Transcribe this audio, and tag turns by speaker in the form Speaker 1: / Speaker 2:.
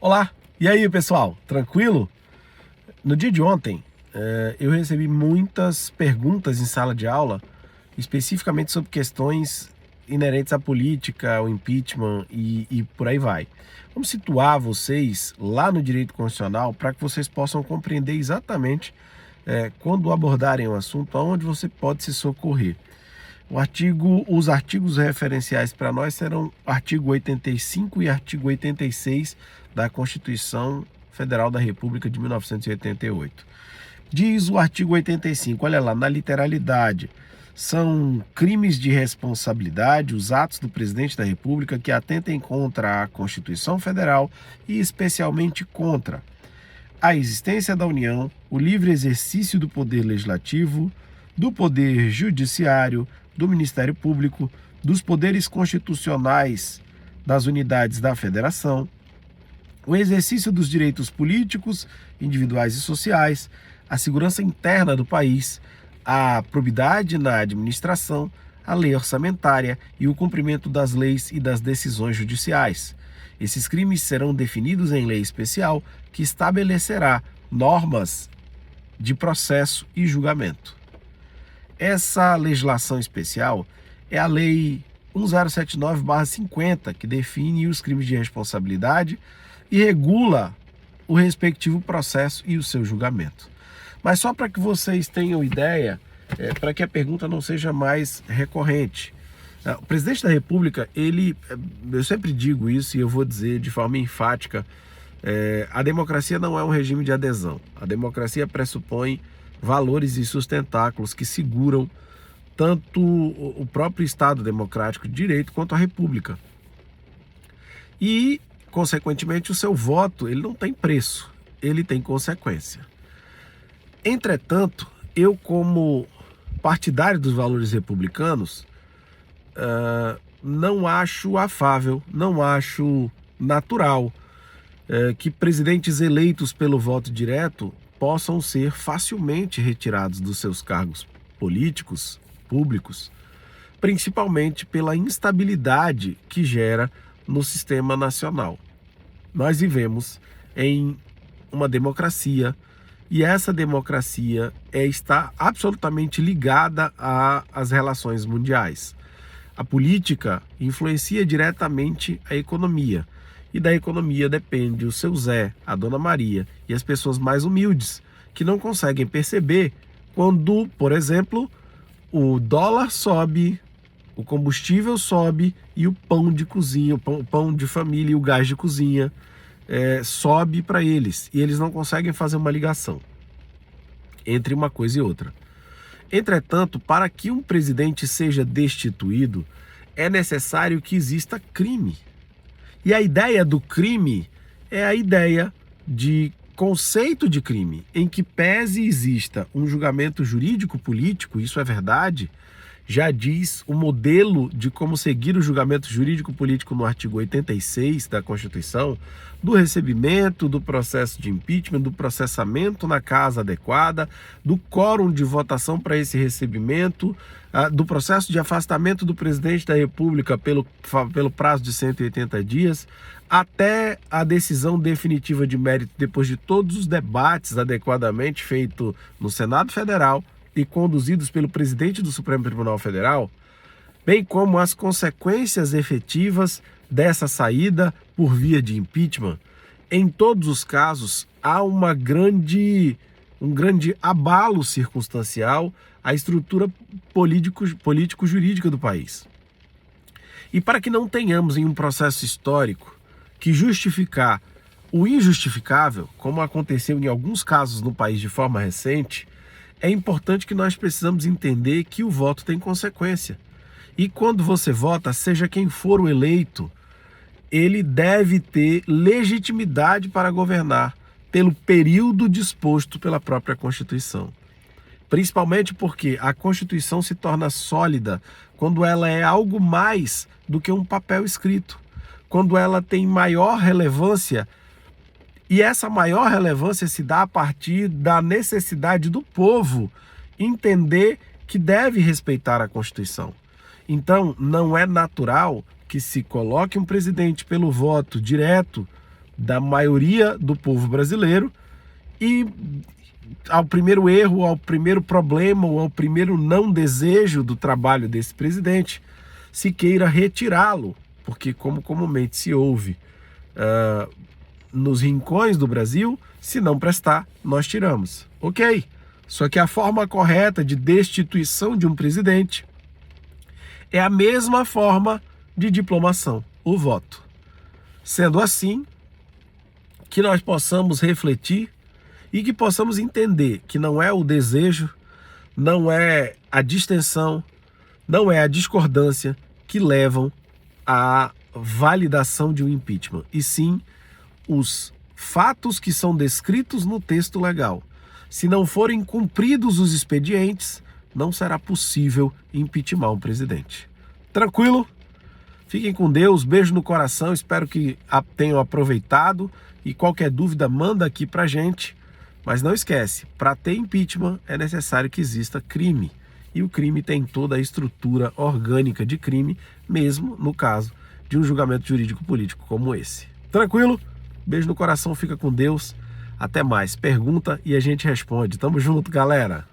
Speaker 1: Olá, e aí pessoal, tranquilo? No dia de ontem, eu recebi muitas perguntas em sala de aula, especificamente sobre questões inerentes à política, ao impeachment e por aí vai. Vamos situar vocês lá no direito constitucional para que vocês possam compreender exatamente quando abordarem o assunto, aonde você pode se socorrer. Os artigos referenciais para nós serão artigo 85 e artigo 86 da Constituição Federal da República de 1988. Diz o artigo 85, olha lá, na literalidade, são crimes de responsabilidade os atos do presidente da República que atentem contra a Constituição Federal e especialmente contra a existência da União, o livre exercício do poder legislativo, do poder judiciário, do Ministério Público, dos poderes constitucionais das unidades da Federação, o exercício dos direitos políticos, individuais e sociais, a segurança interna do país, a probidade na administração, a lei orçamentária e o cumprimento das leis e das decisões judiciais. Esses crimes serão definidos em lei especial que estabelecerá normas de processo e julgamento. Essa legislação especial é a Lei 1079/50, que define os crimes de responsabilidade e regula o respectivo processo e o seu julgamento. Mas só para que vocês tenham ideia, para que a pergunta não seja mais recorrente. O presidente da República, eu sempre digo isso e eu vou dizer de forma enfática, a democracia não é um regime de adesão. A democracia pressupõe valores e sustentáculos que seguram tanto o próprio Estado democrático de direito quanto a República. E, consequentemente, o seu voto ele não tem preço, ele tem consequência. Entretanto, eu como partidário dos valores republicanos, não acho afável, não acho natural que presidentes eleitos pelo voto direto possam ser facilmente retirados dos seus cargos políticos, públicos, principalmente pela instabilidade que gera no sistema nacional. Nós vivemos em uma democracia e essa democracia está absolutamente ligada às relações mundiais. A política influencia diretamente a economia. E da economia depende o seu Zé, a Dona Maria e as pessoas mais humildes, que não conseguem perceber quando, por exemplo, o dólar sobe, o combustível sobe e o pão de cozinha, o pão de família e o gás de cozinha sobe para eles. E eles não conseguem fazer uma ligação entre uma coisa e outra. Entretanto, para que um presidente seja destituído, é necessário que exista crime. E a ideia do crime é a ideia de conceito de crime, em que pese exista um julgamento jurídico-político, isso é verdade, já diz o modelo de como seguir o julgamento jurídico-político no artigo 86 da Constituição, do recebimento, do processo de impeachment, do processamento na casa adequada, do quórum de votação para esse recebimento, do processo de afastamento do presidente da República pelo prazo de 180 dias, até a decisão definitiva de mérito depois de todos os debates adequadamente feitos no Senado Federal e conduzidos pelo presidente do Supremo Tribunal Federal, bem como as consequências efetivas dessa saída por via de impeachment. Em todos os casos, há um grande abalo circunstancial à estrutura político-jurídica do país. E para que não tenhamos em um processo histórico que justificar o injustificável, como aconteceu em alguns casos no país de forma recente, é importante que nós precisamos entender que o voto tem consequência. E quando você vota, seja quem for o eleito, ele deve ter legitimidade para governar pelo período disposto pela própria Constituição. Principalmente porque a Constituição se torna sólida quando ela é algo mais do que um papel escrito, quando ela tem maior relevância. E essa maior relevância se dá a partir da necessidade do povo entender que deve respeitar a Constituição. Então, não é natural que se coloque um presidente pelo voto direto da maioria do povo brasileiro e ao primeiro erro, ao primeiro problema ou ao primeiro não desejo do trabalho desse presidente, se queira retirá-lo, porque como comumente se ouve nos rincões do Brasil, se não prestar, nós tiramos. Ok, só que a forma correta de destituição de um presidente é a mesma forma de diplomação, o voto. Sendo assim, que nós possamos refletir e que possamos entender que não é o desejo, não é a distensão, não é a discordância que levam à validação de um impeachment, e sim os fatos que são descritos no texto legal. Se não forem cumpridos os expedientes, não será possível impeachment um presidente. Tranquilo? Fiquem com Deus, beijo no coração, espero que tenham aproveitado e qualquer dúvida manda aqui pra gente. Mas não esquece, para ter impeachment é necessário que exista crime. E o crime tem toda a estrutura orgânica de crime, mesmo no caso de um julgamento jurídico político como esse. Tranquilo? Beijo no coração, fica com Deus. Até mais. Pergunta e a gente responde. Tamo junto, galera.